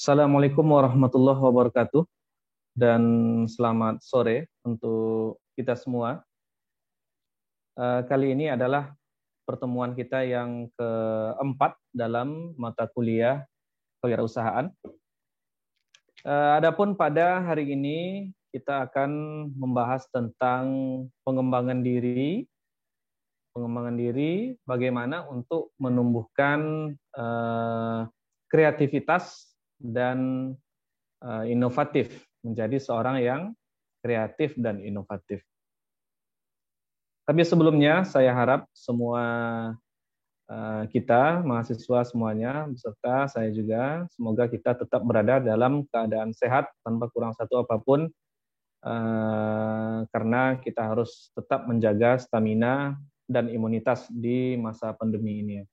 Assalamualaikum warahmatullahi wabarakatuh dan selamat sore untuk kita semua. Kali ini adalah pertemuan kita yang keempat dalam mata kuliah kewirausahaan. Adapun pada hari ini kita akan membahas tentang pengembangan diri, bagaimana untuk menumbuhkan kreativitas dan inovatif, menjadi seorang yang kreatif dan inovatif. Tapi sebelumnya saya harap semua kita, mahasiswa semuanya, beserta saya juga, semoga kita tetap berada dalam keadaan sehat tanpa kurang satu apapun, karena kita harus tetap menjaga stamina dan imunitas di masa pandemi ini.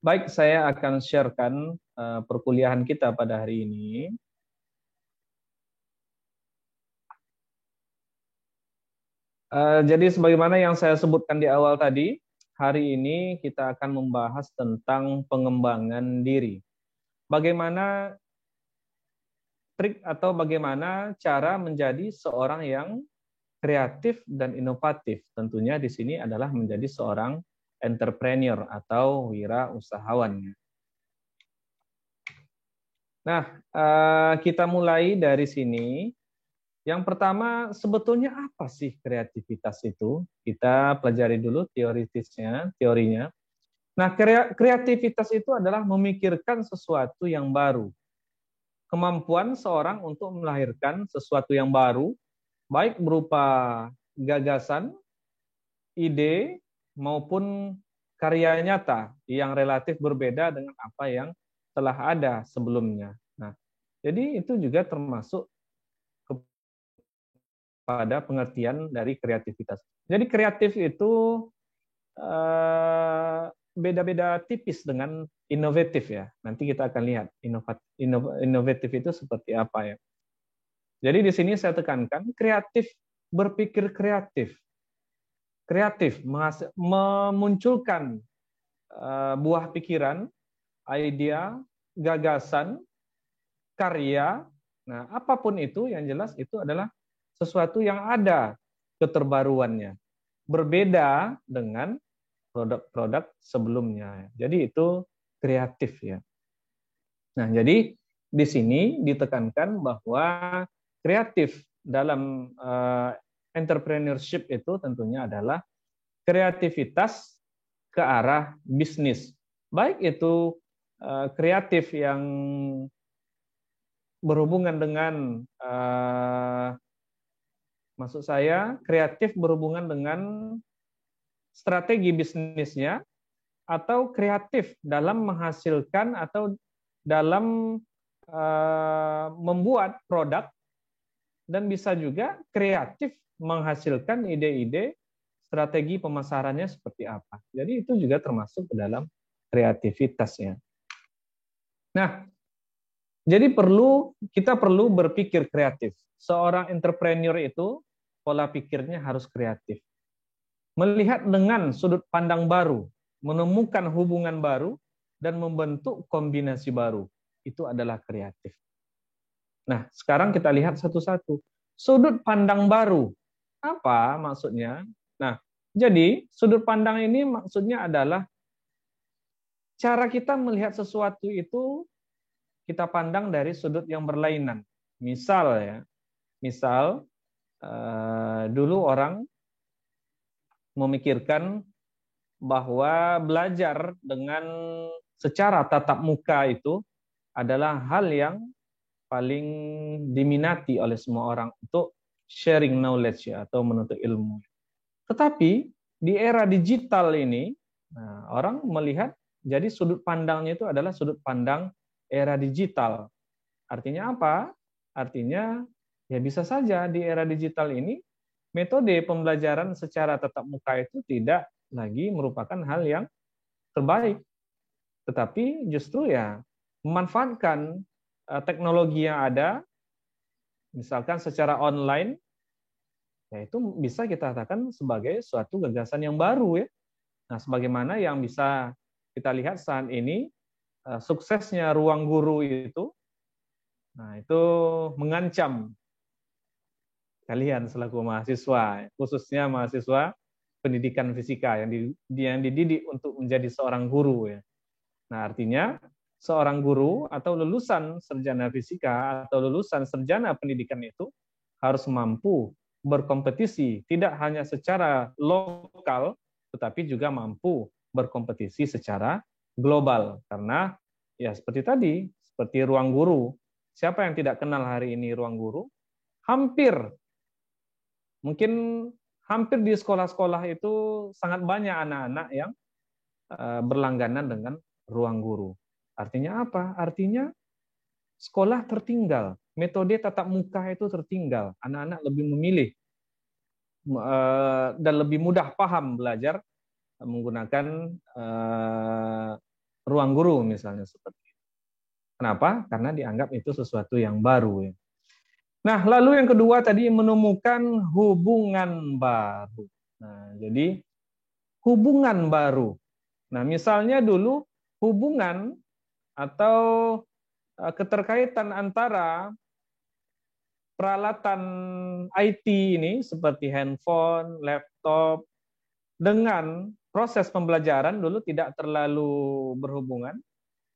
Baik, saya akan sharekan perkuliahan kita pada hari ini. Jadi sebagaimana yang saya sebutkan di awal tadi, hari ini kita akan membahas tentang pengembangan diri. Bagaimana trik atau bagaimana cara menjadi seorang yang kreatif dan inovatif. Tentunya di sini adalah menjadi seorang entrepreneur atau wirausahawan. Nah, kita mulai dari sini. Yang pertama, sebetulnya apa sih kreativitas itu? Kita pelajari dulu teorinya. Nah, kreativitas itu adalah memikirkan sesuatu yang baru. Kemampuan seorang untuk melahirkan sesuatu yang baru, baik berupa gagasan, ide, maupun karya nyata yang relatif berbeda dengan apa yang telah ada sebelumnya. Nah, jadi itu juga termasuk pada pengertian dari kreativitas. Jadi kreatif itu beda-beda tipis dengan inovatif ya. Nanti kita akan lihat inovatif itu seperti apa ya. Jadi di sini saya tekankan kreatif, berpikir kreatif, memunculkan buah pikiran, idea, gagasan, karya. Nah, apapun itu yang jelas itu adalah sesuatu yang ada keterbaruannya, berbeda dengan produk-produk sebelumnya. Jadi itu kreatif ya. Nah, jadi di sini ditekankan bahwa kreatif dalam entrepreneurship itu tentunya adalah kreativitas ke arah bisnis. Baik itu kreatif yang berhubungan dengan maksud saya kreatif berhubungan dengan strategi bisnisnya, atau kreatif dalam menghasilkan atau dalam membuat produk, dan bisa juga kreatif menghasilkan ide-ide strategi pemasarannya seperti apa. Jadi itu juga termasuk ke dalam kreativitasnya. Nah, jadi kita perlu berpikir kreatif. Seorang entrepreneur itu pola pikirnya harus kreatif. Melihat dengan sudut pandang baru, menemukan hubungan baru, dan membentuk kombinasi baru. Itu adalah kreatif. Nah, sekarang kita lihat satu-satu. Sudut pandang baru. Apa maksudnya? Nah, jadi sudut pandang ini maksudnya adalah cara kita melihat sesuatu itu kita pandang dari sudut yang berlainan. Misal dulu orang memikirkan bahwa belajar dengan secara tatap muka itu adalah hal yang paling diminati oleh semua orang untuk sharing knowledge ya, atau menuntut ilmu. Tetapi di era digital ini, orang melihat jadi sudut pandangnya itu adalah sudut pandang era digital. Artinya apa? Artinya ya bisa saja di era digital ini metode pembelajaran secara tatap muka itu tidak lagi merupakan hal yang terbaik, tetapi justru ya memanfaatkan teknologi yang ada, misalkan secara online, ya itu bisa kita katakan sebagai suatu gagasan yang baru ya. Nah, sebagaimana yang bisa kita lihat saat ini, suksesnya ruang guru itu, nah itu mengancam kalian selaku mahasiswa, khususnya mahasiswa pendidikan fisika yang dididik untuk menjadi seorang guru ya. Nah, artinya seorang guru atau lulusan sarjana fisika atau lulusan sarjana pendidikan itu harus mampu berkompetisi tidak hanya secara lokal tetapi juga mampu berkompetisi secara global. Karena ya seperti tadi, seperti ruang guru. Siapa yang tidak kenal hari ini ruang guru? Mungkin hampir di sekolah-sekolah itu sangat banyak anak-anak yang berlangganan dengan ruang guru. Artinya apa? Artinya sekolah tertinggal. Metode tatap muka itu tertinggal. Anak-anak lebih memilih dan lebih mudah paham belajar menggunakan ruang guru misalnya seperti itu. Kenapa? Karena dianggap itu sesuatu yang baru. Nah, lalu yang kedua tadi menemukan hubungan baru. Nah, jadi hubungan baru. Nah, misalnya dulu hubungan atau keterkaitan antara peralatan IT ini seperti handphone, laptop, dengan proses pembelajaran dulu tidak terlalu berhubungan.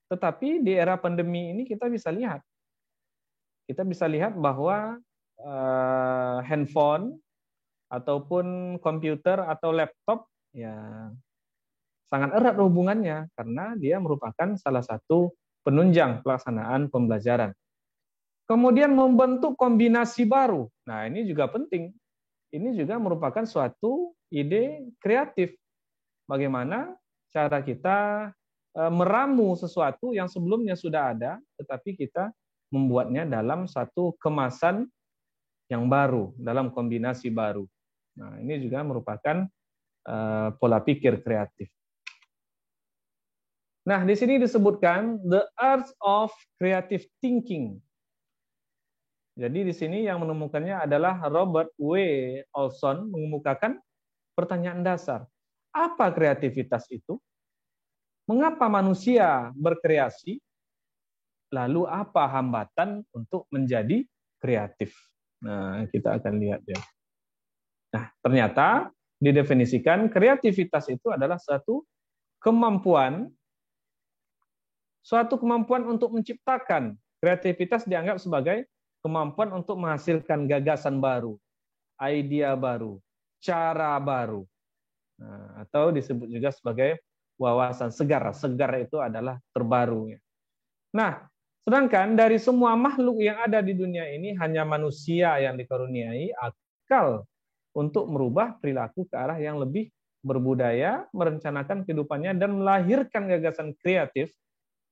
Tetapi di era pandemi ini kita bisa lihat bahwa handphone ataupun komputer atau laptop ya sangat erat hubungannya karena dia merupakan salah satu penunjang pelaksanaan pembelajaran. Kemudian membentuk kombinasi baru. Nah, ini juga penting. Ini juga merupakan suatu ide kreatif. Bagaimana cara kita meramu sesuatu yang sebelumnya sudah ada, tetapi kita membuatnya dalam satu kemasan yang baru, dalam kombinasi baru. Nah, ini juga merupakan pola pikir kreatif. Nah, di sini disebutkan the art of creative thinking. Jadi di sini yang menemukannya adalah Robert W. Olson mengemukakan pertanyaan dasar. Apa kreativitas itu? Mengapa manusia berkreasi? Lalu apa hambatan untuk menjadi kreatif? Nah, kita akan lihat ya. Nah, ternyata didefinisikan kreativitas itu adalah suatu kemampuan untuk menciptakan. Kreativitas dianggap sebagai kemampuan untuk menghasilkan gagasan baru, ide baru, cara baru. Nah, atau disebut juga sebagai wawasan segar. Segar itu adalah terbaru. Nah, sedangkan dari semua makhluk yang ada di dunia ini hanya manusia yang dikaruniai akal untuk merubah perilaku ke arah yang lebih berbudaya, merencanakan kehidupannya dan melahirkan gagasan kreatif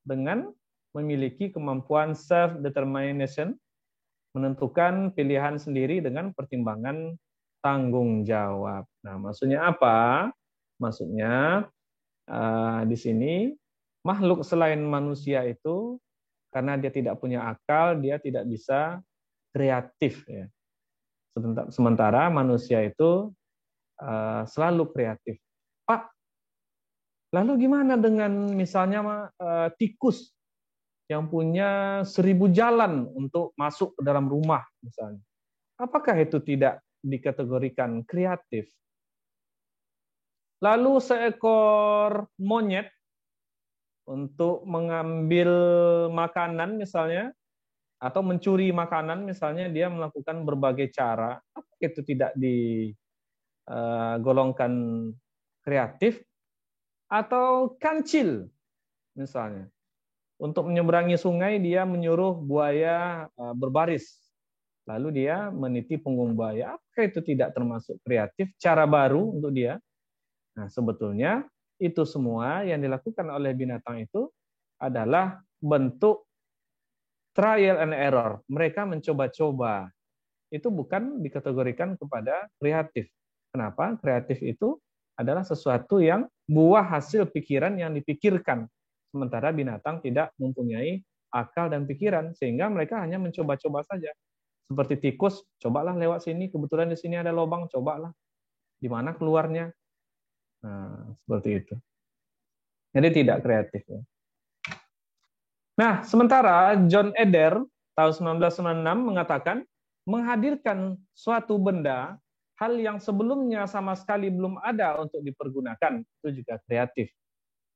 dengan memiliki kemampuan self-determination, menentukan pilihan sendiri dengan pertimbangan tanggung jawab. Nah, maksudnya apa? Maksudnya di sini makhluk selain manusia itu karena dia tidak punya akal, dia tidak bisa kreatif. Ya. Sementara manusia itu selalu kreatif. Pak, lalu gimana dengan misalnya tikus yang punya 1000 jalan untuk masuk ke dalam rumah misalnya? Apakah itu tidak dikategorikan kreatif? Lalu seekor monyet untuk mengambil makanan misalnya, atau mencuri makanan misalnya, dia melakukan berbagai cara. Apakah itu tidak digolongkan kreatif? Atau kancil misalnya. Untuk menyeberangi sungai, dia menyuruh buaya berbaris. Lalu dia meniti punggung buaya. Apakah itu tidak termasuk kreatif? Cara baru untuk dia. Nah, sebetulnya itu semua yang dilakukan oleh binatang itu adalah bentuk trial and error. Mereka mencoba-coba. Itu bukan dikategorikan kepada kreatif. Kenapa? Kreatif itu adalah sesuatu yang buah hasil pikiran yang dipikirkan. Sementara binatang tidak mempunyai akal dan pikiran, sehingga mereka hanya mencoba-coba saja. Seperti tikus, cobalah lewat sini, kebetulan di sini ada lubang, cobalah. Di mana keluarnya? Nah, seperti itu. Jadi tidak kreatif. Ya. Nah, sementara John Eder tahun 1996 mengatakan menghadirkan suatu benda, hal yang sebelumnya sama sekali belum ada untuk dipergunakan, itu juga kreatif.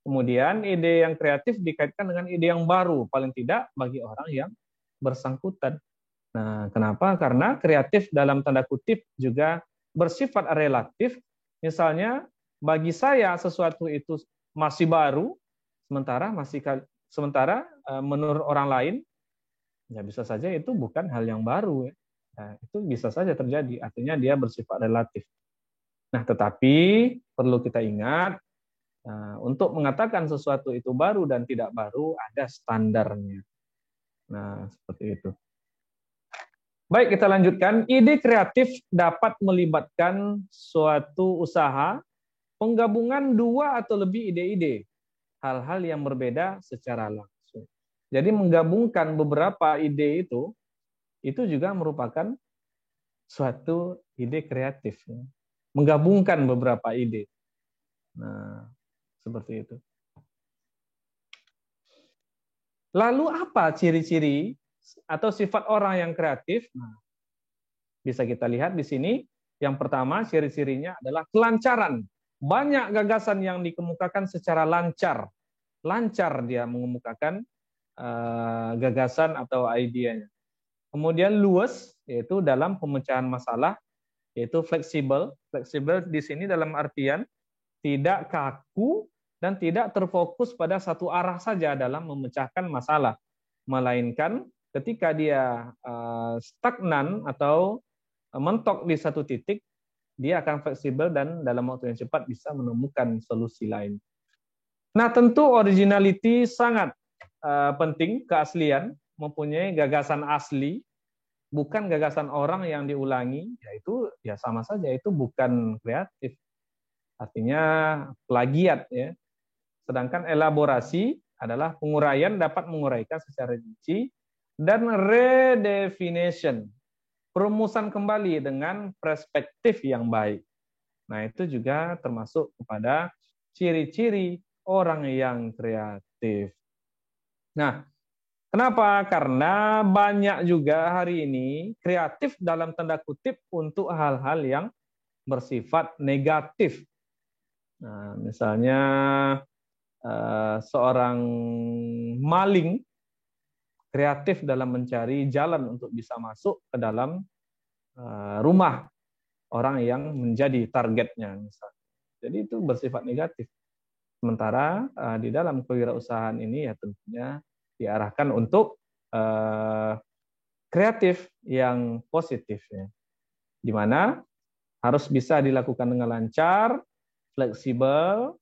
Kemudian ide yang kreatif dikaitkan dengan ide yang baru, paling tidak bagi orang yang bersangkutan. Nah, kenapa? Karena kreatif dalam tanda kutip juga bersifat relatif. Misalnya, bagi saya sesuatu itu masih baru, sementara menurut orang lain, ya bisa saja itu bukan hal yang baru. Nah, itu bisa saja terjadi. Artinya dia bersifat relatif. Nah, tetapi perlu kita ingat, untuk mengatakan sesuatu itu baru dan tidak baru ada standarnya. Nah, seperti itu. Baik, kita lanjutkan. Ide kreatif dapat melibatkan suatu usaha, penggabungan dua atau lebih ide-ide, hal-hal yang berbeda secara langsung. Jadi menggabungkan beberapa ide itu juga merupakan suatu ide kreatif. Menggabungkan beberapa ide. Nah, seperti itu. Lalu apa ciri-ciri atau sifat orang yang kreatif? Nah, bisa kita lihat di sini. Yang pertama, ciri-cirinya adalah kelancaran. Banyak gagasan yang dikemukakan secara lancar. Lancar dia mengemukakan gagasan atau idenya. Kemudian luas, yaitu dalam pemecahan masalah, yaitu fleksibel. Fleksibel di sini dalam artian tidak kaku dan tidak terfokus pada satu arah saja dalam memecahkan masalah. Melainkan ketika dia stagnan atau mentok di satu titik, dia akan fleksibel dan dalam waktu yang cepat bisa menemukan solusi lain. Nah, tentu originality sangat penting, keaslian, mempunyai gagasan asli, bukan gagasan orang yang diulangi, yaitu ya sama saja itu bukan kreatif. Artinya plagiat ya. Sedangkan elaborasi adalah penguraian, dapat menguraikan secara rinci, dan redefinition, perumusan kembali dengan perspektif yang baik. Nah, itu juga termasuk kepada ciri-ciri orang yang kreatif. Nah, kenapa? Karena banyak juga hari ini kreatif dalam tanda kutip untuk hal-hal yang bersifat negatif. Nah, misalnya seorang maling kreatif dalam mencari jalan untuk bisa masuk ke dalam rumah orang yang menjadi targetnya, misalnya. Jadi itu bersifat negatif. Sementara di dalam kewirausahaan ini ya tentunya diarahkan untuk kreatif yang positif ya, di mana harus bisa dilakukan dengan lancar, fleksibel,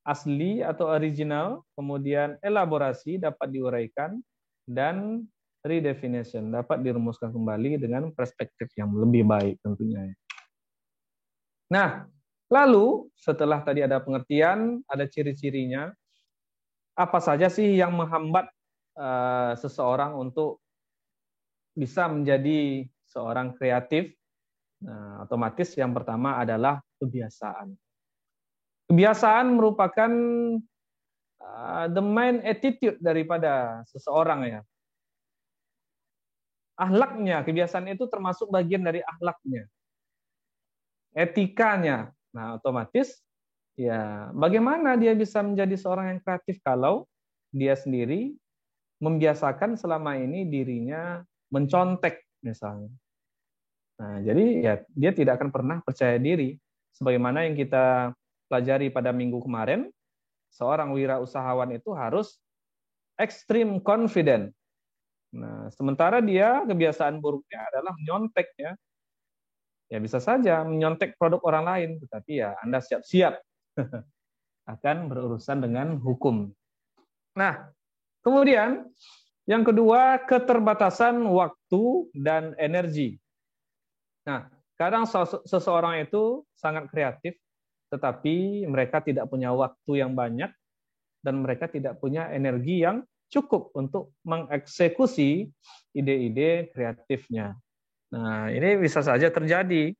asli atau original, kemudian elaborasi dapat diuraikan, dan redefinition dapat dirumuskan kembali dengan perspektif yang lebih baik tentunya. Nah, lalu setelah tadi ada pengertian, ada ciri-cirinya, apa saja sih yang menghambat seseorang untuk bisa menjadi seorang kreatif? Nah, otomatis yang pertama adalah kebiasaan. Kebiasaan merupakan the main attitude daripada seseorang ya. Akhlaknya, kebiasaan itu termasuk bagian dari akhlaknya. Etikanya. Nah, otomatis ya bagaimana dia bisa menjadi seorang yang kreatif kalau dia sendiri membiasakan selama ini dirinya mencontek misalnya. Nah, jadi ya dia tidak akan pernah percaya diri. Sebagaimana yang kita pelajari pada minggu kemarin, seorang wirausahawan itu harus extreme confident. Nah, sementara dia kebiasaan buruknya adalah menyontek ya. Ya bisa saja menyontek produk orang lain, tetapi ya Anda siap-siap akan berurusan dengan hukum. Nah, kemudian yang kedua, keterbatasan waktu dan energi. Nah, kadang seseorang itu sangat kreatif, tetapi mereka tidak punya waktu yang banyak dan mereka tidak punya energi yang cukup untuk mengeksekusi ide-ide kreatifnya. Nah, ini bisa saja terjadi.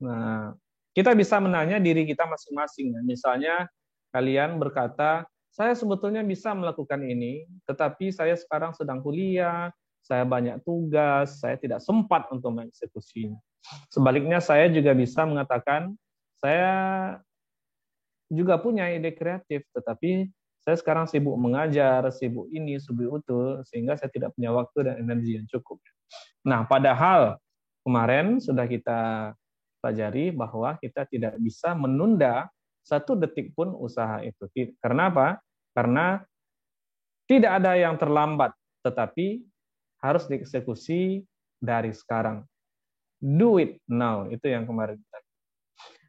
Nah, kita bisa menanya diri kita masing-masing. Misalnya, kalian berkata, saya sebetulnya bisa melakukan ini, tetapi saya sekarang sedang kuliah, saya banyak tugas, saya tidak sempat untuk mengeksekusinya. Sebaliknya saya juga bisa mengatakan, saya juga punya ide kreatif, tetapi saya sekarang sibuk mengajar, sibuk ini, sibuk itu, sehingga saya tidak punya waktu dan energi yang cukup. Nah, padahal kemarin sudah kita pelajari bahwa kita tidak bisa menunda satu detik pun usaha itu. Karena apa? Karena tidak ada yang terlambat, tetapi harus dieksekusi dari sekarang. Do it now, itu yang kemarin.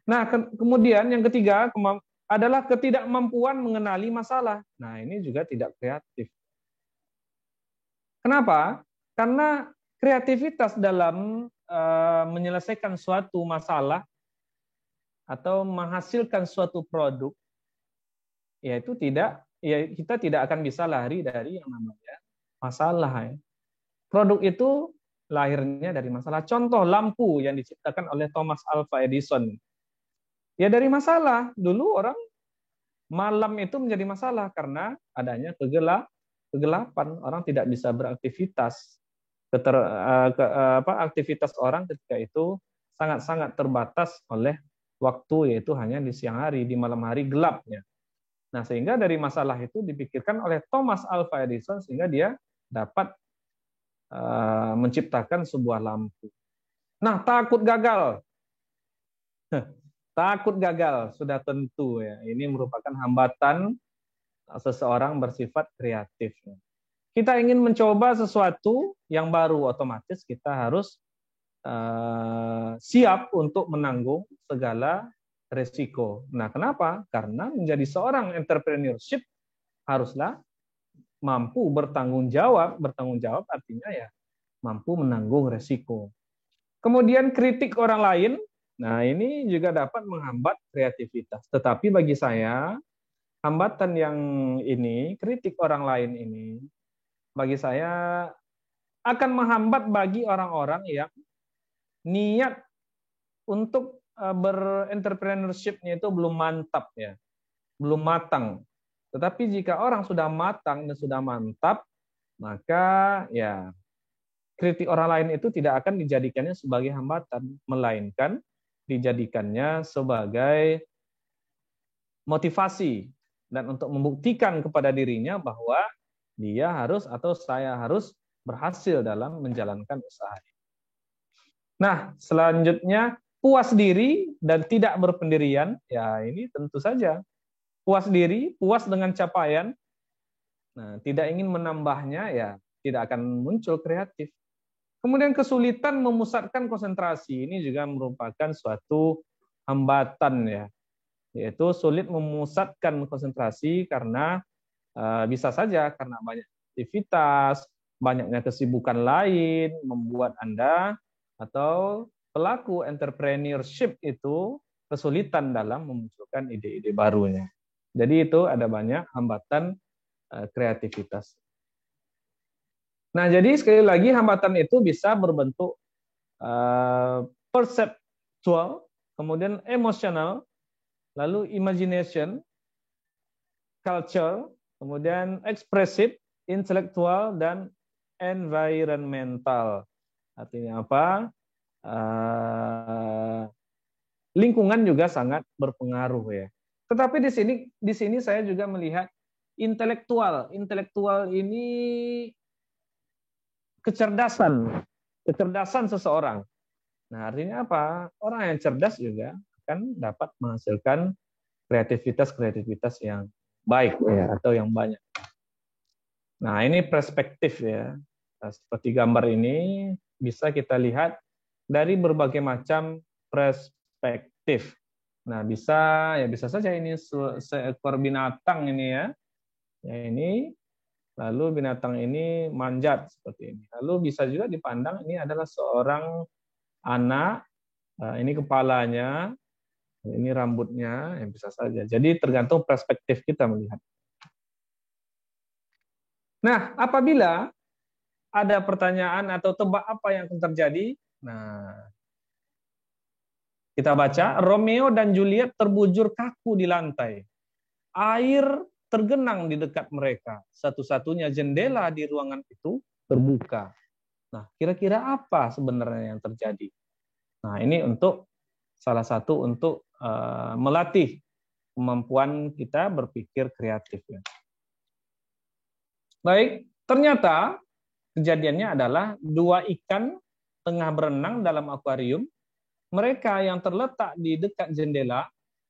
Nah, kemudian yang ketiga adalah ketidakmampuan mengenali masalah. Nah, ini juga tidak kreatif. Kenapa? Karena kreativitas dalam menyelesaikan suatu masalah atau menghasilkan suatu produk, yaitu kita tidak akan bisa lari dari yang namanya masalah. Ya. Produk itu lahirnya dari masalah. Contoh lampu yang diciptakan oleh Thomas Alva Edison. Ya dari masalah. Dulu orang malam itu menjadi masalah karena adanya kegelapan. Orang tidak bisa beraktivitas. Aktivitas orang ketika itu sangat-sangat terbatas oleh waktu, yaitu hanya di siang hari, di malam hari gelapnya. Nah, sehingga dari masalah itu dipikirkan oleh Thomas Alva Edison sehingga dia dapat menciptakan sebuah lampu. Nah, takut gagal. Takut gagal sudah tentu ya. Ini merupakan hambatan seseorang bersifat kreatif. Kita ingin mencoba sesuatu yang baru, otomatis kita harus siap untuk menanggung segala resiko. Nah, kenapa? Karena menjadi seorang entrepreneurship haruslah mampu bertanggung jawab. Bertanggung jawab artinya ya mampu menanggung resiko. Kemudian kritik orang lain, nah ini juga dapat menghambat kreativitas. Tetapi bagi saya, hambatan yang ini, kritik orang lain ini, bagi saya akan menghambat bagi orang-orang yang niat untuk berentrepreneurship-nya itu belum mantap ya, belum matang. Tetapi jika orang sudah matang dan sudah mantap, maka ya kritik orang lain itu tidak akan dijadikannya sebagai hambatan, melainkan dijadikannya sebagai motivasi dan untuk membuktikan kepada dirinya bahwa dia harus atau saya harus berhasil dalam menjalankan usaha. Nah, selanjutnya puas diri dan tidak berpendirian, ya ini tentu saja. Puas diri, puas dengan capaian, nah, tidak ingin menambahnya, ya tidak akan muncul kreatif. Kemudian kesulitan memusatkan konsentrasi, ini juga merupakan suatu hambatan ya, yaitu sulit memusatkan konsentrasi karena bisa saja karena banyak aktivitas, banyaknya kesibukan lain membuat Anda atau pelaku entrepreneurship itu kesulitan dalam memunculkan ide-ide barunya. Jadi itu ada banyak hambatan kreativitas. Nah, jadi sekali lagi hambatan itu bisa berbentuk perceptual, kemudian emosional, lalu imagination, culture, kemudian expressive, intelektual, dan environmental. Artinya apa? Lingkungan juga sangat berpengaruh ya. Tetapi di sini saya juga melihat intelektual. Intelektual ini kecerdasan seseorang. Nah, artinya apa? Orang yang cerdas juga akan dapat menghasilkan kreativitas yang baik ya, atau yang banyak. Nah, ini perspektif ya. Nah, seperti gambar ini bisa kita lihat dari berbagai macam perspektif. Nah, bisa saja ini seekor binatang ini ya. Ya ini, lalu binatang ini manjat seperti ini. Lalu bisa juga dipandang ini adalah seorang anak, ini kepalanya, ini rambutnya, yang bisa saja. Jadi tergantung perspektif kita melihat. Nah, apabila ada pertanyaan atau tebak apa yang akan terjadi, nah kita baca, Romeo dan Juliet terbujur kaku di lantai. Air tergenang di dekat mereka. Satu-satunya jendela di ruangan itu terbuka. Nah, kira-kira apa sebenarnya yang terjadi? Nah, ini untuk salah satu untuk melatih kemampuan kita berpikir kreatif. Ya. Baik, ternyata kejadiannya adalah dua ikan tengah berenang dalam akuarium. Mereka yang terletak di dekat jendela,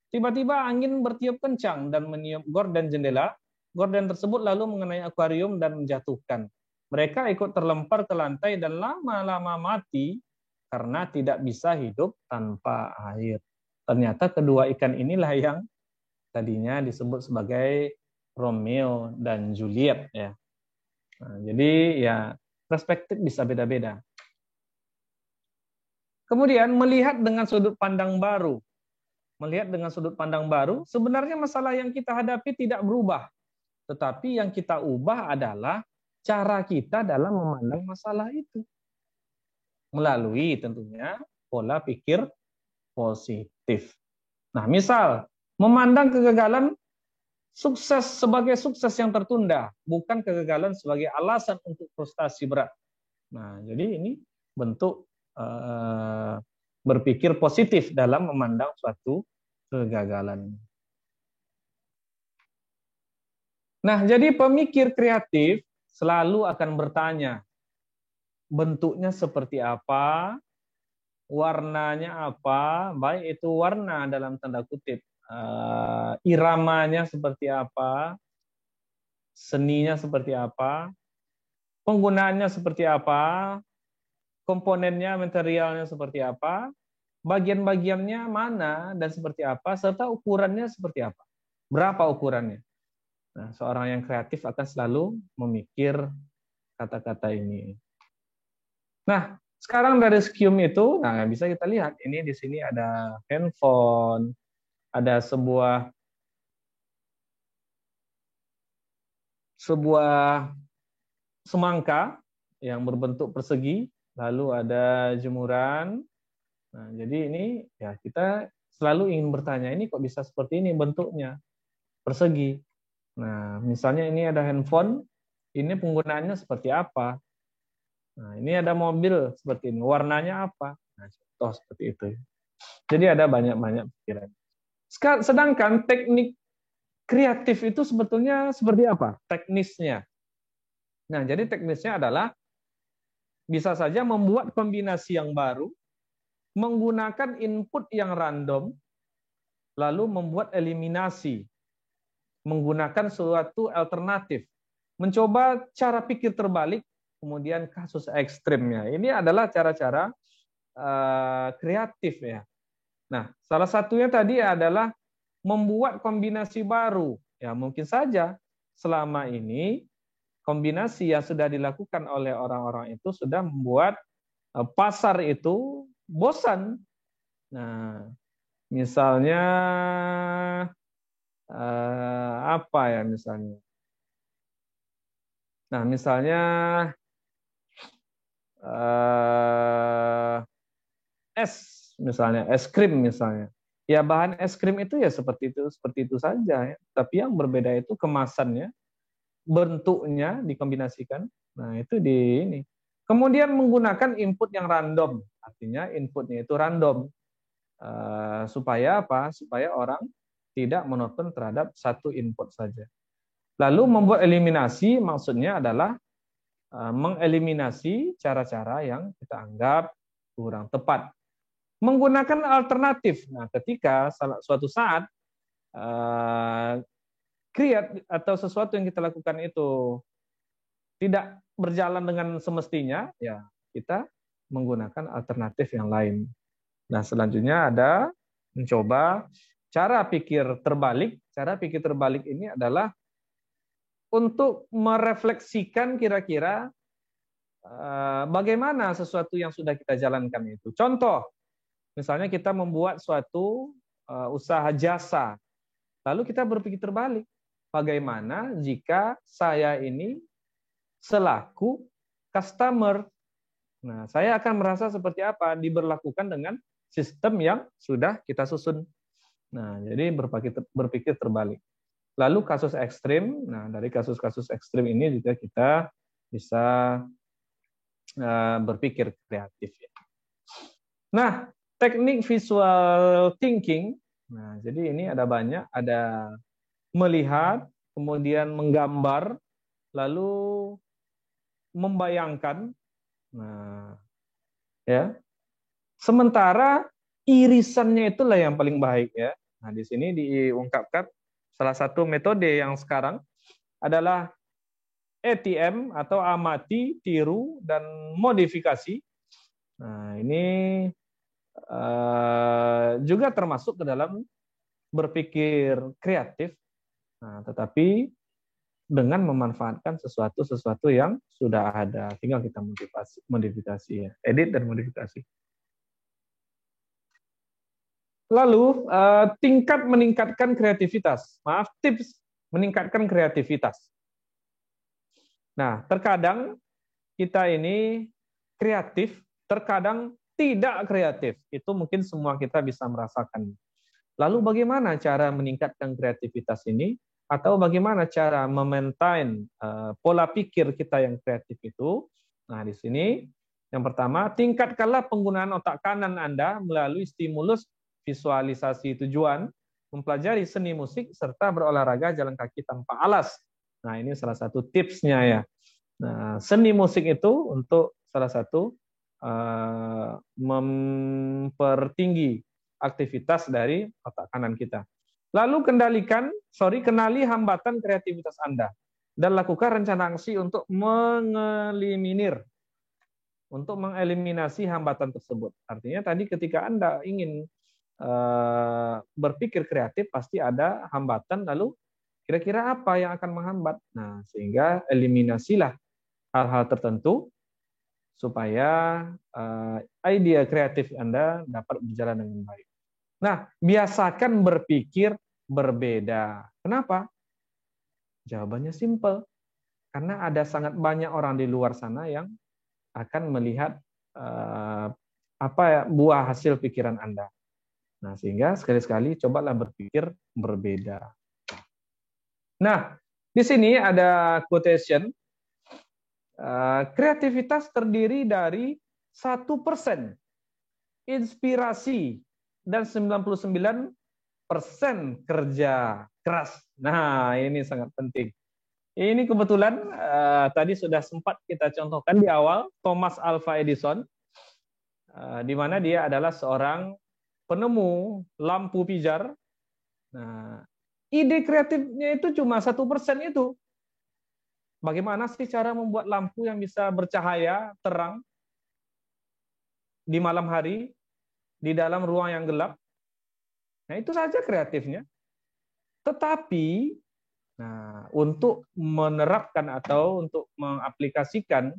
tiba-tiba angin bertiup kencang dan meniup gorden jendela. Gorden tersebut lalu mengenai akuarium dan menjatuhkan. Mereka ikut terlempar ke lantai dan lama-lama mati karena tidak bisa hidup tanpa air. Ternyata kedua ikan inilah yang tadinya disebut sebagai Romeo dan Juliet. Ya. Nah, jadi ya perspektif bisa beda-beda. Kemudian melihat dengan sudut pandang baru. Melihat dengan sudut pandang baru, sebenarnya masalah yang kita hadapi tidak berubah. Tetapi yang kita ubah adalah cara kita dalam memandang masalah itu. Melalui tentunya pola pikir positif. Nah, misal memandang kegagalan sukses sebagai sukses yang tertunda, bukan kegagalan sebagai alasan untuk frustasi berat. Nah, jadi ini bentuk berpikir positif dalam memandang suatu kegagalan. Nah, jadi pemikir kreatif selalu akan bertanya, bentuknya seperti apa, warnanya apa, baik itu warna dalam tanda kutip, iramanya seperti apa, seninya seperti apa, penggunaannya seperti apa, komponennya, materialnya seperti apa, bagian-bagiannya mana dan seperti apa, serta ukurannya seperti apa. Berapa ukurannya? Nah, seorang yang kreatif akan selalu memikir kata-kata ini. Nah, sekarang dari skim itu, nah bisa kita lihat, ini di sini ada handphone, ada sebuah semangka yang berbentuk persegi, lalu ada jemuran. Nah, jadi ini ya kita selalu ingin bertanya, ini kok bisa seperti ini bentuknya, persegi. Nah, misalnya ini ada handphone, ini penggunaannya seperti apa? Nah, ini ada mobil seperti ini, warnanya apa? Nah, contoh seperti itu. Jadi ada banyak-banyak pikiran. Sedangkan teknik kreatif itu sebetulnya seperti apa? Teknisnya. Nah, jadi teknisnya adalah bisa saja membuat kombinasi yang baru, menggunakan input yang random, lalu membuat eliminasi, menggunakan suatu alternatif, mencoba cara pikir terbalik, kemudian kasus ekstrimnya. Ini adalah cara-cara kreatif ya. Nah, salah satunya tadi adalah membuat kombinasi baru. Ya, mungkin saja selama ini kombinasi yang sudah dilakukan oleh orang-orang itu sudah membuat pasar itu bosan. Nah, misalnya apa ya misalnya? Nah, misalnya es, misalnya es krim misalnya. Ya bahan es krim itu ya seperti itu saja. Ya. Tapi yang berbeda itu kemasannya, bentuknya dikombinasikan. Nah itu di ini. Kemudian menggunakan input yang random, artinya inputnya itu random. Supaya apa? Supaya orang tidak monoton terhadap satu input saja. Lalu membuat eliminasi, maksudnya adalah mengeliminasi cara-cara yang kita anggap kurang tepat. Menggunakan alternatif. Nah, ketika suatu saat create atau sesuatu yang kita lakukan itu tidak berjalan dengan semestinya, ya kita menggunakan alternatif yang lain. Nah, selanjutnya ada mencoba cara pikir terbalik. Cara pikir terbalik ini adalah untuk merefleksikan kira-kira bagaimana sesuatu yang sudah kita jalankan itu. Contoh, misalnya kita membuat suatu usaha jasa, lalu kita berpikir terbalik. Bagaimana jika saya ini selaku customer, nah saya akan merasa seperti apa diberlakukan dengan sistem yang sudah kita susun. Nah, jadi berpikir terbalik. Lalu kasus ekstrim, nah dari kasus-kasus ekstrim ini juga kita bisa berpikir kreatif. Nah, teknik visual thinking, nah jadi ini ada banyak, ada melihat, kemudian menggambar, lalu membayangkan. Nah, ya. Sementara irisannya itulah yang paling baik ya. Nah, di sini diungkapkan salah satu metode yang sekarang adalah ATM atau amati, tiru, dan modifikasi. Nah, ini juga termasuk ke dalam berpikir kreatif, nah, tetapi dengan memanfaatkan sesuatu yang sudah ada, tinggal kita modifikasi ya, edit dan modifikasi. Lalu tingkat meningkatkan kreativitas, tips meningkatkan kreativitas. Nah, terkadang kita ini kreatif, terkadang tidak kreatif. Itu mungkin semua kita bisa merasakan. Lalu bagaimana cara meningkatkan kreativitas ini? Atau bagaimana cara memaintain pola pikir kita yang kreatif itu? Nah, di sini yang pertama, tingkatkanlah penggunaan otak kanan Anda melalui stimulus visualisasi tujuan, mempelajari seni musik, serta berolahraga jalan kaki tanpa alas. Nah, ini salah satu tipsnya ya. Nah, seni musik itu untuk salah satu mempertinggi aktivitas dari otak kanan kita. Lalu kenali hambatan kreativitas Anda dan lakukan rencana aksi untuk mengeliminasi hambatan tersebut. Artinya tadi ketika Anda ingin berpikir kreatif pasti ada hambatan, lalu kira-kira apa yang akan menghambat? Nah, sehingga eliminasilah hal-hal tertentu supaya ide kreatif Anda dapat berjalan dengan baik. Nah, biasakan berpikir berbeda. Kenapa? Jawabannya simpel. Karena ada sangat banyak orang di luar sana yang akan melihat buah hasil pikiran Anda. Nah, sehingga sekali-sekali cobalah berpikir berbeda. Nah, di sini ada quotation. Kreativitas terdiri dari 1% inspirasi dan 99% kerja keras. Nah, ini sangat penting. Ini kebetulan tadi sudah sempat kita contohkan di awal, Thomas Alva Edison, di mana dia adalah seorang penemu lampu pijar. Nah, ide kreatifnya itu cuma 1% itu. Bagaimana sih cara membuat lampu yang bisa bercahaya, terang, di malam hari, di dalam ruang yang gelap? Nah, itu saja kreatifnya. Tetapi, nah, untuk menerapkan atau untuk mengaplikasikan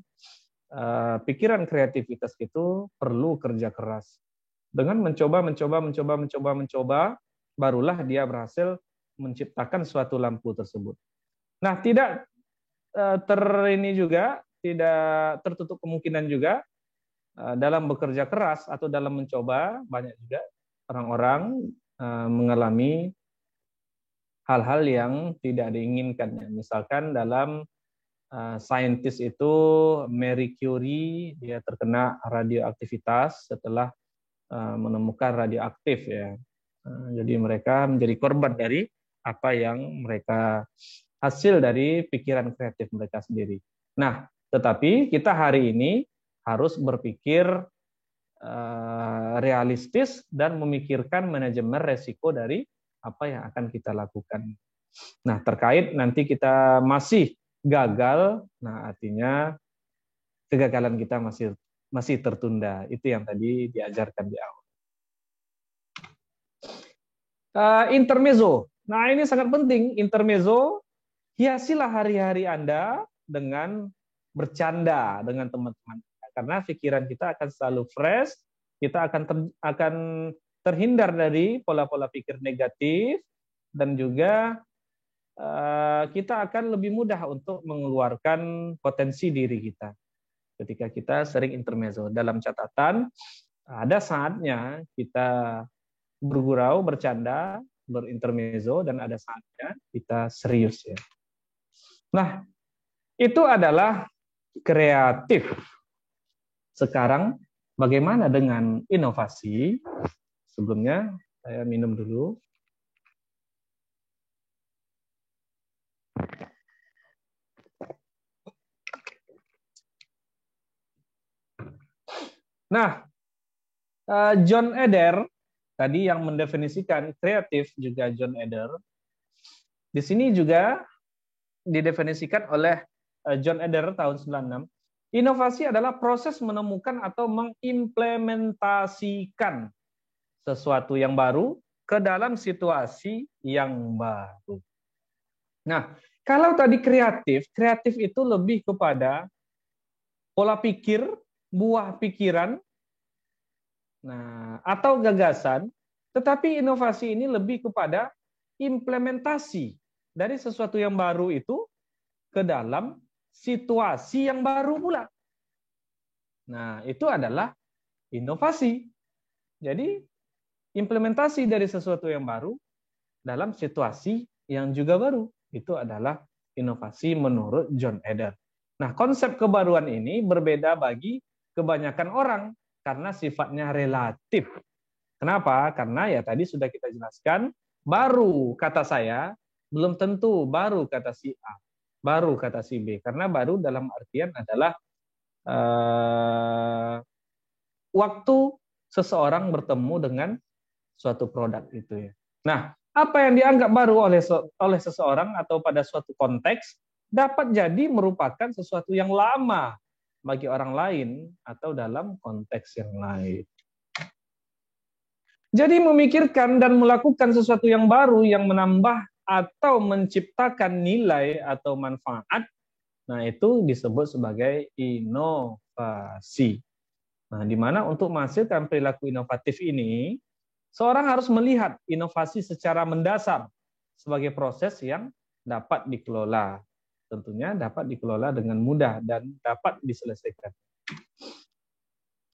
pikiran kreativitas itu perlu kerja keras. Dengan mencoba, barulah dia berhasil menciptakan suatu lampu tersebut. Nah, tidak tidak tertutup kemungkinan juga dalam bekerja keras atau dalam mencoba, banyak juga orang-orang mengalami hal-hal yang tidak diinginkan. Misalkan dalam saintis itu Marie Curie, dia terkena radioaktivitas setelah menemukan radioaktif ya. Jadi mereka menjadi korban dari apa yang mereka hasil dari pikiran kreatif mereka sendiri. Nah, tetapi kita hari ini harus berpikir realistis dan memikirkan manajemen resiko dari apa yang akan kita lakukan. Nah, terkait nanti kita masih gagal, nah artinya kegagalan kita masih tertunda. Itu yang tadi diajarkan di awal. Intermezzo. Nah, ini sangat penting. Intermezzo, hiasilah hari-hari Anda dengan bercanda dengan teman-teman. Karena pikiran kita akan selalu fresh, kita akan terhindar dari pola-pola pikir negatif, dan juga kita akan lebih mudah untuk mengeluarkan potensi diri kita ketika kita sering intermezzo. Dalam catatan, ada saatnya kita bergurau, bercanda, berintermezzo dan ada saatnya kita serius ya. Nah, itu adalah kreatif. Sekarang bagaimana dengan inovasi? Sebelumnya saya minum dulu. Nah, John Eder tadi yang mendefinisikan kreatif juga John Eder. Di sini juga didefinisikan oleh John Eder tahun 96. Inovasi adalah proses menemukan atau mengimplementasikan sesuatu yang baru ke dalam situasi yang baru. Nah, kalau tadi kreatif itu lebih kepada pola pikir, buah pikiran, nah, atau gagasan, tetapi inovasi ini lebih kepada implementasi dari sesuatu yang baru itu ke dalam situasi yang baru pula. Nah, itu adalah inovasi. Jadi, implementasi dari sesuatu yang baru dalam situasi yang juga baru. Itu adalah inovasi menurut John Eder. Nah, konsep kebaruan ini berbeda bagi kebanyakan orang karena sifatnya relatif. Kenapa? Karena ya tadi sudah kita jelaskan, baru kata saya belum tentu baru kata si A, baru kata si B. Karena baru dalam artian adalah waktu seseorang bertemu dengan suatu produk itu ya. Nah, apa yang dianggap baru oleh seseorang atau pada suatu konteks dapat jadi merupakan sesuatu yang lama bagi orang lain atau dalam konteks yang lain. Jadi memikirkan dan melakukan sesuatu yang baru yang menambah atau menciptakan nilai atau manfaat, nah itu disebut sebagai inovasi. Nah, di mana untuk menghasilkan perilaku inovatif ini, seorang harus melihat inovasi secara mendasar sebagai proses yang dapat dikelola. Tentunya dapat dikelola dengan mudah dan dapat diselesaikan.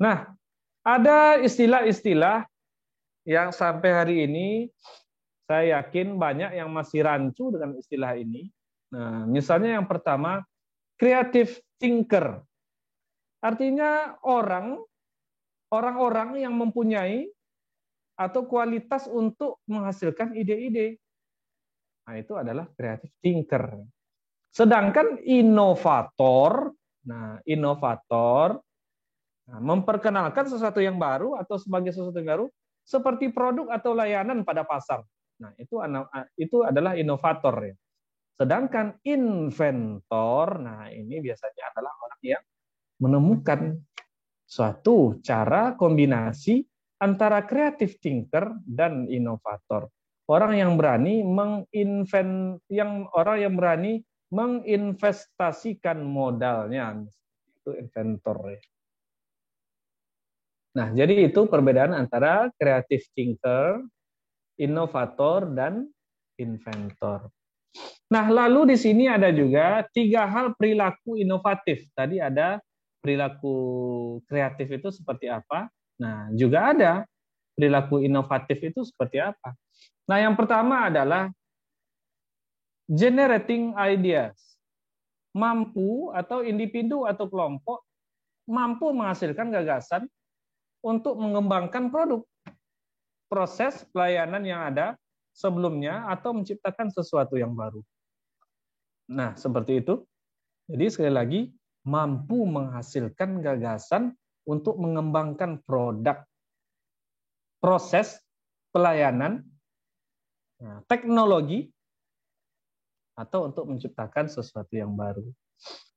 Nah, ada istilah-istilah yang sampai hari ini saya yakin banyak yang masih rancu dengan istilah ini. Nah, misalnya yang pertama, creative thinker. Artinya orang-orang yang mempunyai atau kualitas untuk menghasilkan ide-ide. Nah, itu adalah creative thinker. Sedangkan inovator, memperkenalkan sesuatu yang baru atau sebagai sesuatu yang baru seperti produk atau layanan pada pasar. Nah, itu adalah inovator ya. Sedangkan inventor, nah ini biasanya adalah orang yang menemukan suatu cara kombinasi antara creative thinker dan inovator. Orang yang berani menginvestasikan modalnya, itu inventor ya. Nah, jadi itu perbedaan antara creative thinker, inovator, dan inventor. Nah, lalu di sini ada juga 3 hal perilaku inovatif. Tadi ada perilaku kreatif itu seperti apa. Nah, juga ada perilaku inovatif itu seperti apa. Nah, yang pertama adalah generating ideas. Mampu atau individu atau kelompok mampu menghasilkan gagasan untuk mengembangkan produk, proses pelayanan yang ada sebelumnya atau menciptakan sesuatu yang baru. Nah, seperti itu. Jadi sekali lagi, mampu menghasilkan gagasan untuk mengembangkan produk, proses pelayanan, teknologi, atau untuk menciptakan sesuatu yang baru.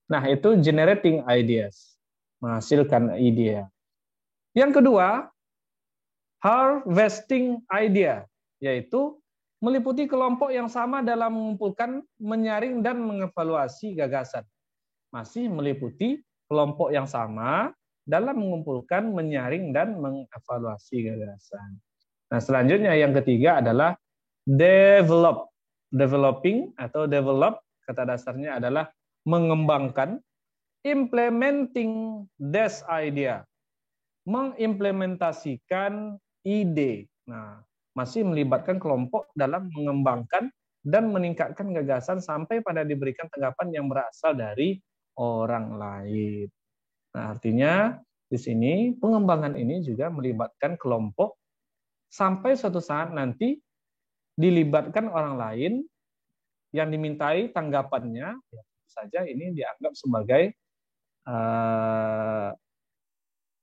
Nah, itu generating ideas, menghasilkan ide. Yang kedua, harvesting idea, yaitu meliputi kelompok yang sama dalam mengumpulkan, menyaring, dan mengevaluasi gagasan. Masih meliputi kelompok yang sama dalam mengumpulkan, menyaring, dan mengevaluasi gagasan. Nah, selanjutnya yang ketiga adalah develop. Developing atau develop, kata dasarnya adalah mengembangkan, implementing this idea, mengimplementasikan ide. Nah, masih melibatkan kelompok dalam mengembangkan dan meningkatkan gagasan sampai pada diberikan tanggapan yang berasal dari orang lain. Nah, artinya di sini pengembangan ini juga melibatkan kelompok sampai suatu saat nanti dilibatkan orang lain yang dimintai tanggapannya, ya, saja ini dianggap sebagai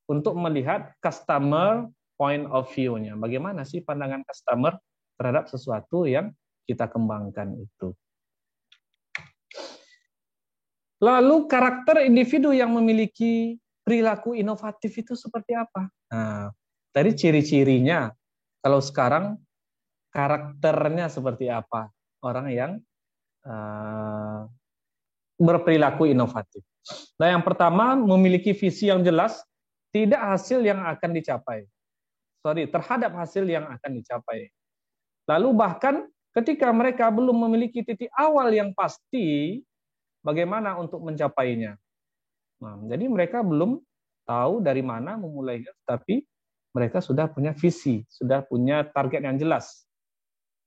untuk melihat customer point of view-nya. Bagaimana sih pandangan customer terhadap sesuatu yang kita kembangkan itu. Lalu karakter individu yang memiliki perilaku inovatif itu seperti apa? Nah, tadi ciri-cirinya. Kalau sekarang karakternya seperti apa? Orang yang berperilaku inovatif. Nah, yang pertama memiliki visi yang jelas, tidak hasil yang akan dicapai. Terhadap hasil yang akan dicapai. Lalu bahkan ketika mereka belum memiliki titik awal yang pasti, bagaimana untuk mencapainya? Nah, jadi mereka belum tahu dari mana memulainya, tapi mereka sudah punya visi, sudah punya target yang jelas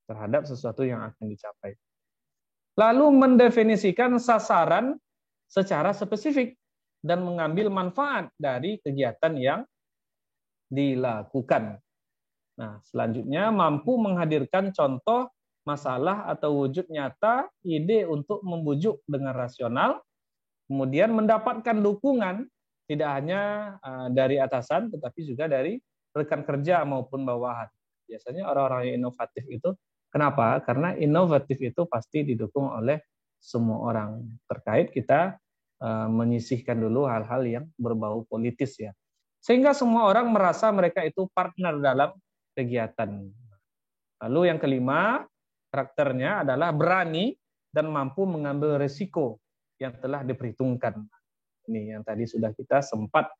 terhadap sesuatu yang akan dicapai. Lalu mendefinisikan sasaran secara spesifik dan mengambil manfaat dari kegiatan yang dilakukan. Nah, selanjutnya mampu menghadirkan contoh masalah atau wujud nyata, ide untuk membujuk dengan rasional, kemudian mendapatkan dukungan tidak hanya dari atasan, tetapi juga dari rekan kerja maupun bawahan. Biasanya orang-orang yang inovatif itu, kenapa? Karena inovatif itu pasti didukung oleh semua orang. Terkait kita menyisihkan dulu hal-hal yang berbau politis ya. Sehingga semua orang merasa mereka itu partner dalam kegiatan. Lalu yang kelima, karakternya adalah berani dan mampu mengambil risiko yang telah diperhitungkan. Ini yang tadi sudah kita sempat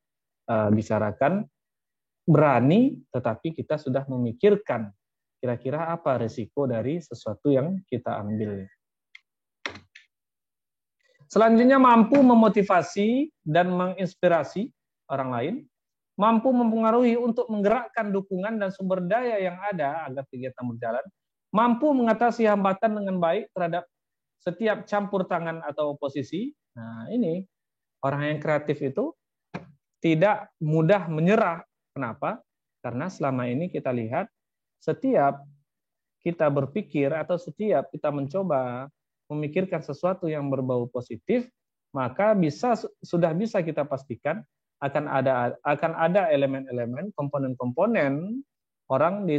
bicarakan, berani tetapi kita sudah memikirkan kira-kira apa risiko dari sesuatu yang kita ambil. Selanjutnya mampu memotivasi dan menginspirasi orang lain, mampu mempengaruhi untuk menggerakkan dukungan dan sumber daya yang ada agar kegiatan berjalan, mampu mengatasi hambatan dengan baik terhadap setiap campur tangan atau oposisi. Nah, ini orang yang kreatif itu tidak mudah menyerah. Kenapa? Karena selama ini kita lihat setiap kita berpikir atau setiap kita mencoba memikirkan sesuatu yang berbau positif, maka sudah bisa kita pastikan akan ada elemen-elemen, komponen-komponen orang di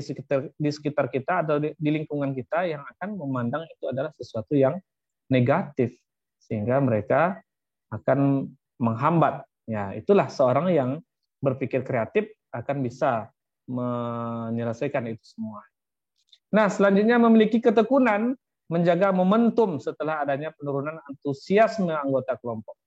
sekitar kita atau di lingkungan kita yang akan memandang itu adalah sesuatu yang negatif, sehingga mereka akan menghambat. Ya, itulah seorang yang berpikir kreatif akan bisa menyelesaikan itu semua. Nah, selanjutnya memiliki ketekunan menjaga momentum setelah adanya penurunan antusiasme anggota kelompok.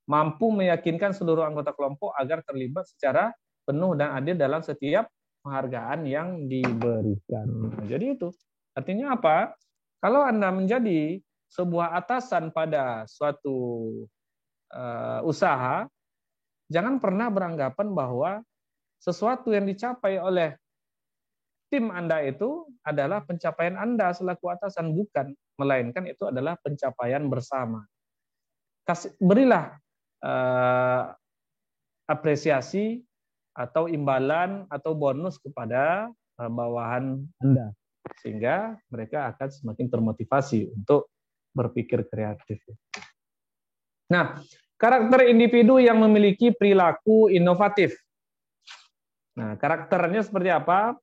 Mampu meyakinkan seluruh anggota kelompok agar terlibat secara penuh dan adil dalam setiap penghargaan yang diberikan. Jadi itu artinya apa? Kalau Anda menjadi sebuah atasan pada suatu usaha, jangan pernah beranggapan bahwa sesuatu yang dicapai oleh tim Anda itu adalah pencapaian Anda selaku atasan, bukan, melainkan itu adalah pencapaian bersama. Berilah apresiasi atau imbalan atau bonus kepada bawahan Anda, sehingga mereka akan semakin termotivasi untuk berpikir kreatif. Nah, karakter individu yang memiliki perilaku inovatif. Nah, karakternya seperti apa?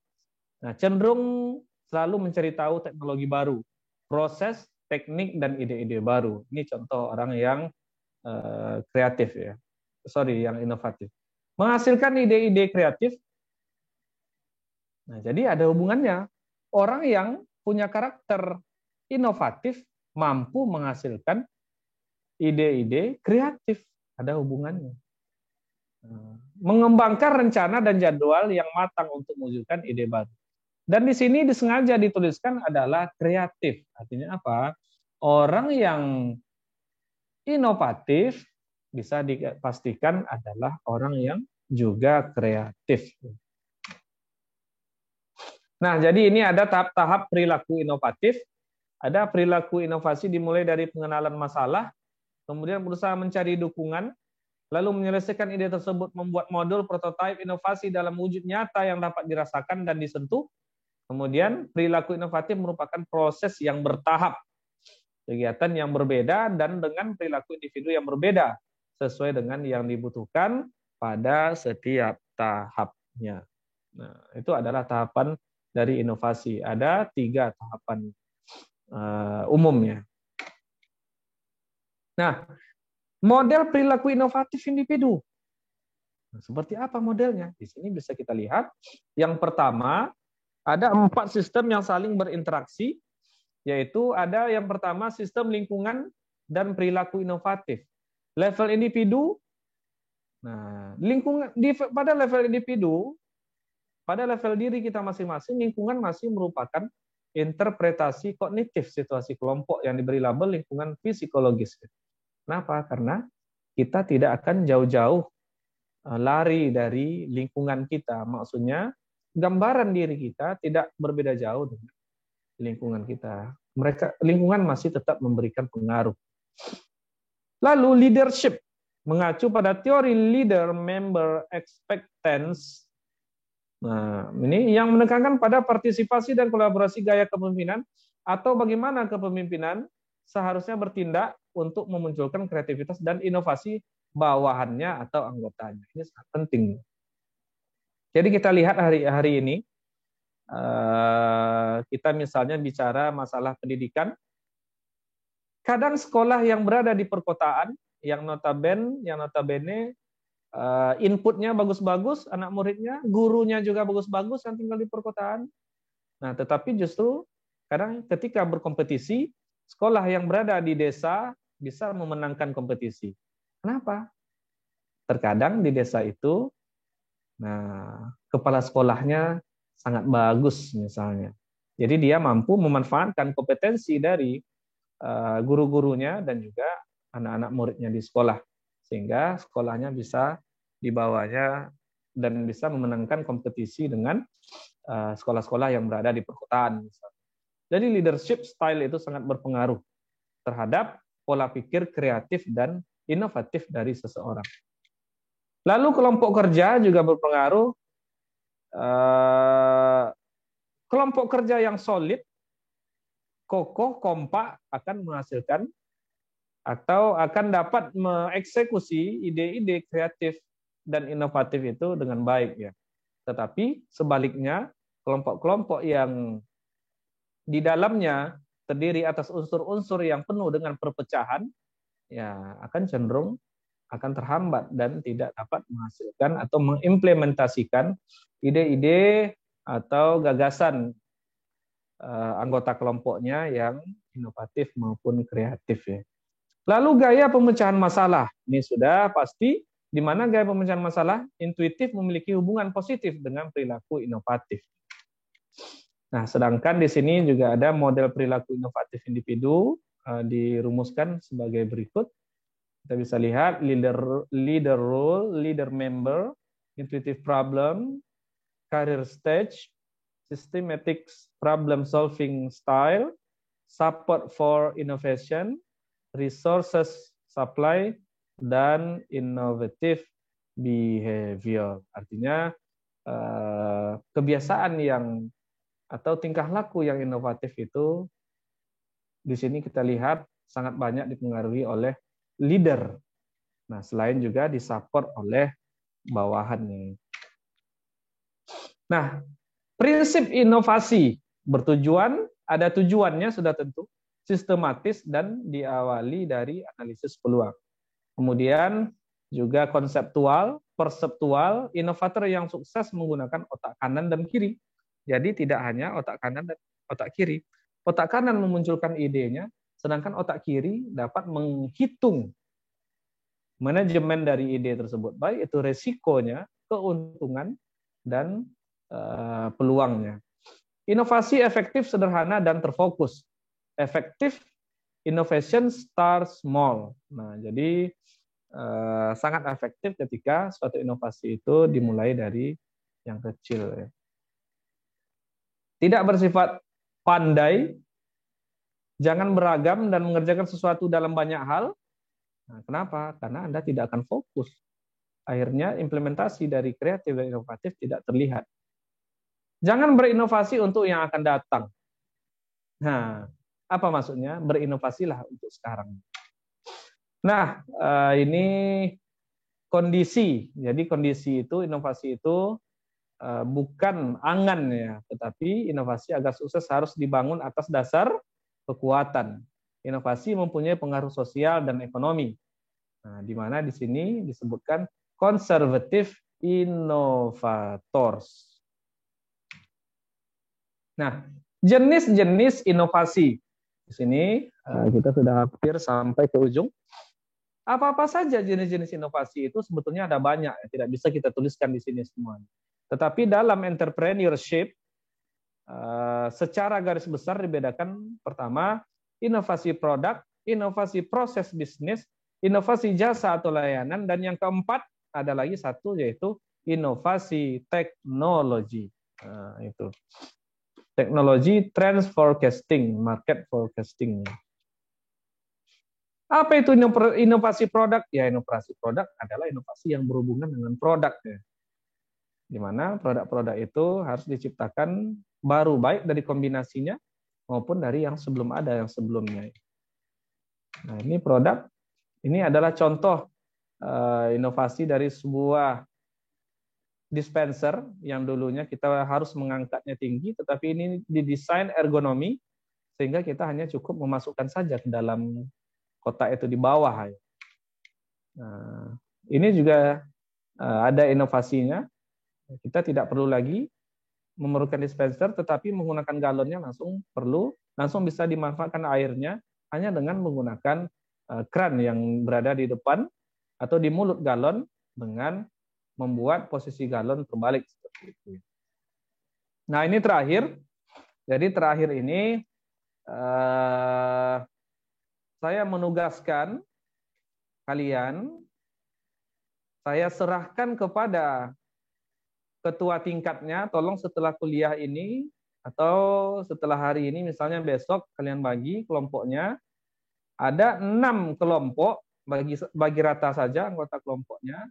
Nah, cenderung selalu mencari tahu teknologi baru, proses, teknik, dan ide-ide baru. Ini contoh orang yang kreatif ya. Yang inovatif. Menghasilkan ide-ide kreatif. Nah, jadi ada hubungannya. Orang yang punya karakter inovatif mampu menghasilkan ide-ide kreatif. Ada hubungannya. Mengembangkan rencana dan jadwal yang matang untuk mewujudkan ide baru. Dan di sini disengaja dituliskan adalah kreatif. Artinya apa? Orang yang inovatif bisa dipastikan adalah orang yang juga kreatif. Nah, jadi ini ada tahap-tahap perilaku inovatif. Ada perilaku inovasi dimulai dari pengenalan masalah, kemudian berusaha mencari dukungan, lalu menyelesaikan ide tersebut, membuat modul prototipe inovasi dalam wujud nyata yang dapat dirasakan dan disentuh. Kemudian perilaku inovatif merupakan proses yang bertahap, kegiatan yang berbeda dan dengan perilaku individu yang berbeda sesuai dengan yang dibutuhkan pada setiap tahapnya. Nah, itu adalah tahapan dari inovasi. Ada 3 tahapan umumnya. Nah, model perilaku inovatif individu. Nah, seperti apa modelnya? Di sini bisa kita lihat. Yang pertama, ada 4 sistem yang saling berinteraksi, yaitu ada yang pertama sistem lingkungan dan perilaku inovatif. Level individu, nah lingkungan pada level individu, pada level diri kita masing-masing, lingkungan masih merupakan interpretasi kognitif situasi kelompok yang diberi label lingkungan psikologis. Kenapa? Karena kita tidak akan jauh-jauh lari dari lingkungan kita. Maksudnya, gambaran diri kita tidak berbeda jauh dengan lingkungan kita. Lingkungan masih tetap memberikan pengaruh. Lalu leadership, mengacu pada teori leader-member expectance. Nah, ini yang menekankan pada partisipasi dan kolaborasi gaya kepemimpinan atau bagaimana kepemimpinan seharusnya bertindak untuk memunculkan kreativitas dan inovasi bawahannya atau anggotanya. Ini sangat penting. Jadi kita lihat hari ini, kita misalnya bicara masalah pendidikan, kadang sekolah yang berada di perkotaan, yang notabene inputnya bagus-bagus, anak muridnya, gurunya juga bagus-bagus yang tinggal di perkotaan. Nah, tetapi justru kadang ketika berkompetisi, sekolah yang berada di desa bisa memenangkan kompetisi. Kenapa? Terkadang di desa itu, nah, kepala sekolahnya sangat bagus misalnya. Jadi dia mampu memanfaatkan kompetensi dari guru-gurunya dan juga anak-anak muridnya di sekolah. Sehingga sekolahnya bisa dibawanya dan bisa memenangkan kompetisi dengan sekolah-sekolah yang berada di perkotaan. Jadi leadership style itu sangat berpengaruh terhadap pola pikir kreatif dan inovatif dari seseorang. Lalu kelompok kerja juga berpengaruh. Kelompok kerja yang solid, kokoh, kompak akan menghasilkan atau akan dapat mengeksekusi ide-ide kreatif dan inovatif itu dengan baik ya. Tetapi sebaliknya, kelompok-kelompok yang di dalamnya terdiri atas unsur-unsur yang penuh dengan perpecahan, ya akan cenderung akan terhambat dan tidak dapat menghasilkan atau mengimplementasikan ide-ide atau gagasan anggota kelompoknya yang inovatif maupun kreatif ya. Lalu gaya pemecahan masalah. Ini sudah pasti di mana gaya pemecahan masalah intuitif memiliki hubungan positif dengan perilaku inovatif. Nah, sedangkan di sini juga ada model perilaku inovatif individu dirumuskan sebagai berikut. Kita bisa lihat leader role, leader member, intuitive problem, career stage, systematic problem solving style, support for innovation, resources supply, dan innovative behavior. Artinya kebiasaan yang atau tingkah laku yang inovatif itu di sini kita lihat sangat banyak dipengaruhi oleh leader. Nah, selain juga disupport oleh bawahannya. Nah, prinsip inovasi bertujuan, ada tujuannya sudah tentu, sistematis dan diawali dari analisis peluang. Kemudian juga konseptual, perseptual, inovator yang sukses menggunakan otak kanan dan kiri. Jadi tidak hanya otak kanan dan otak kiri. Otak kanan memunculkan idenya, sedangkan otak kiri dapat menghitung manajemen dari ide tersebut. Baik itu resikonya, keuntungan, dan peluangnya. Inovasi efektif, sederhana, dan terfokus. Efektif, innovation start small. Nah, jadi sangat efektif ketika suatu inovasi itu dimulai dari yang kecil. Ya. Tidak bersifat pandai, jangan beragam dan mengerjakan sesuatu dalam banyak hal. Nah, kenapa? Karena Anda tidak akan fokus. Akhirnya implementasi dari kreatif dan inovatif tidak terlihat. Jangan berinovasi untuk yang akan datang. Nah, apa maksudnya? Berinovasilah untuk sekarang. Nah, ini kondisi. Jadi kondisi itu, inovasi itu bukan angan ya, tetapi inovasi agar sukses harus dibangun atas dasar kekuatan. Inovasi mempunyai pengaruh sosial dan ekonomi. Nah, di mana di sini disebutkan conservative innovators. Nah, jenis-jenis inovasi. Di sini kita sudah hampir sampai ke ujung. Apa-apa saja jenis-jenis inovasi itu sebetulnya ada banyak, tidak bisa kita tuliskan di sini semua. Tetapi dalam entrepreneurship, secara garis besar dibedakan pertama, inovasi produk, inovasi proses bisnis, inovasi jasa atau layanan, dan yang keempat ada lagi satu yaitu inovasi teknologi. Nah, itu. Teknologi trends forecasting, market forecasting. Apa itu inovasi produk? Ya, inovasi produk adalah inovasi yang berhubungan dengan produk. Ya. Di mana produk-produk itu harus diciptakan baru, baik dari kombinasinya maupun dari yang sebelum ada, yang sebelumnya. Nah, ini produk, ini adalah contoh inovasi dari sebuah dispenser yang dulunya kita harus mengangkatnya tinggi, tetapi ini didesain ergonomi sehingga kita hanya cukup memasukkan saja ke dalam kotak itu di bawah. Nah, ini juga ada inovasinya. Kita tidak perlu lagi memerlukan dispenser, tetapi menggunakan galonnya langsung bisa dimanfaatkan airnya hanya dengan menggunakan keran yang berada di depan atau di mulut galon dengan membuat posisi galon terbalik seperti itu. Nah, ini terakhir. Jadi terakhir ini saya menugaskan kalian, saya serahkan kepada ketua tingkatnya, tolong setelah kuliah ini atau setelah hari ini, misalnya besok kalian bagi kelompoknya, ada 6 kelompok, bagi rata saja anggota kelompoknya.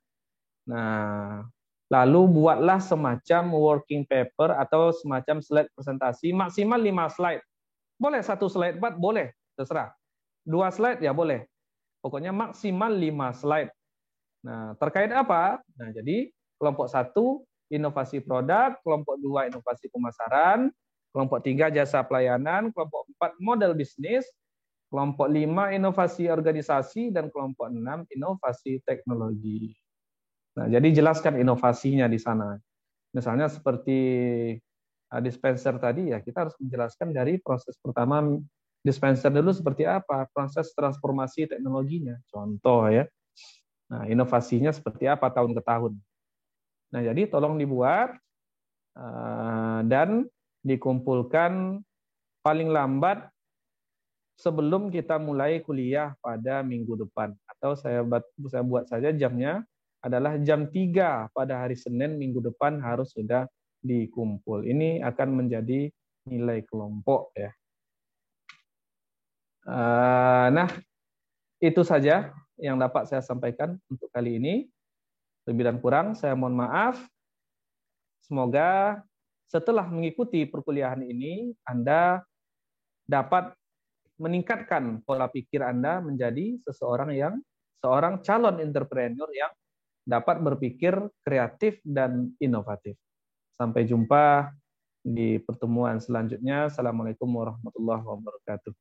Nah, lalu buatlah semacam working paper atau semacam slide presentasi, maksimal 5 slide. Boleh 1 slide, boleh, terserah. 2 slide ya boleh. Pokoknya maksimal 5 slide. Nah, terkait apa? Nah, jadi kelompok 1 inovasi produk, kelompok 2 inovasi pemasaran, kelompok 3 jasa pelayanan, kelompok 4 model bisnis, kelompok 5 inovasi organisasi, dan kelompok 6 inovasi teknologi. Nah, jadi jelaskan inovasinya di sana. Misalnya seperti dispenser tadi ya, kita harus menjelaskan dari proses pertama dispenser dulu seperti apa, proses transformasi teknologinya, contoh ya. Nah, inovasinya seperti apa tahun ke tahun. Nah, jadi tolong dibuat dan dikumpulkan paling lambat sebelum kita mulai kuliah pada minggu depan. Atau saya buat saja jamnya adalah jam 3 pada hari Senin minggu depan harus sudah dikumpul. Ini akan menjadi nilai kelompok ya. Nah, itu saja yang dapat saya sampaikan untuk kali ini. Lebih dan kurang saya mohon maaf. Semoga setelah mengikuti perkuliahan ini Anda dapat meningkatkan pola pikir Anda menjadi seorang calon entrepreneur yang dapat berpikir kreatif dan inovatif. Sampai jumpa di pertemuan selanjutnya. Assalamualaikum warahmatullahi wabarakatuh.